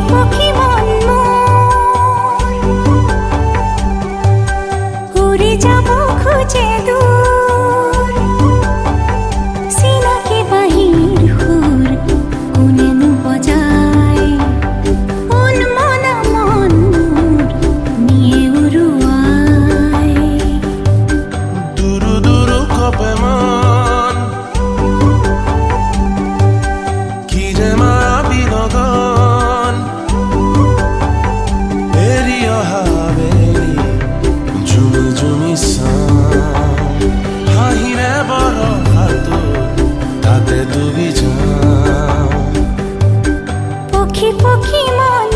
পক্ষী মন উড়ে যাব খুঁজে দূর সিনাকে বাহির হুর কোনেন বজায় মন মনা মন নিয়ে উড়ুয়ায় দুরু দুরু কপে মন কি যে মায়া বিনোদন এরি অহাবেরি জুমি জুমি হাহিরে বড় হাতু তাতে ডুবি যাও পক্ষী পক্ষী মন